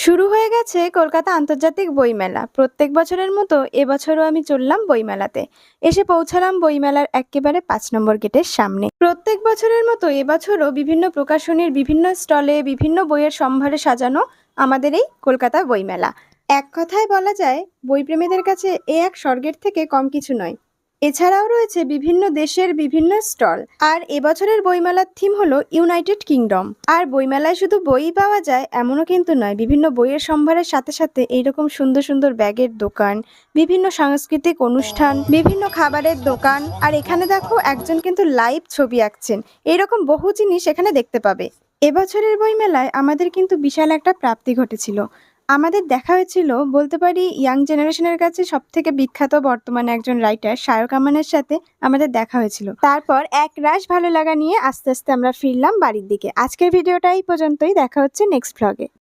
শুরু হয়ে গেছে কলকাতা আন্তর্জাতিক বইমেলা। প্রত্যেক বছরের মতো এবছরও আমি চললাম বইমেলাতে। এসে পৌঁছালাম বইমেলার একেবারে ৫ নম্বর গেটের সামনে। প্রত্যেক বছরের মতো এবছরও বিভিন্ন প্রকাশনীর বিভিন্ন স্টলে বিভিন্ন বইয়ের সম্ভারে সাজানো আমাদের এই কলকাতা বইমেলা। এক কথায় বলা যায় বইপ্রেমীদের কাছে এ এক স্বর্গের থেকে কম কিছু নয়। এছাড়াও রয়েছে বিভিন্ন দেশের বিভিন্ন স্টল। আর এবছরের বইমেলার থিম হলো ইউনাইটেড কিংডম। আর বইমেলায় শুধু বই পাওয়া যায় এমনও কিন্তু নয়, বিভিন্ন বইয়ের সম্ভারের সাথে সাথে এইরকম সুন্দর সুন্দর ব্যাগের দোকান, বিভিন্ন সাংস্কৃতিক অনুষ্ঠান, বিভিন্ন খাবারের দোকান। আর এখানে দেখো একজন কিন্তু লাইভ ছবি আঁকছেন। এইরকম বহু জিনিস এখানে দেখতে পাবে। এবছরের বইমেলায় আমাদের কিন্তু বিশাল একটা প্রাপ্তি ঘটেছিল। আমাদের দেখা হয়েছিল বলতে পারি ইয়াং জেনারেশনের কাছে সবথেকে বিখ্যাত বর্তমানে একজন রাইটার শায়ক আমানের সাথে আমাদের দেখা হয়েছিল। তারপর এক রাশ ভালো লাগা নিয়ে আস্তে আস্তে আমরা ফিরলাম বাড়ির দিকে। আজকের ভিডিওটা এই পর্যন্তই, দেখা হচ্ছে নেক্সট ভ্লগে।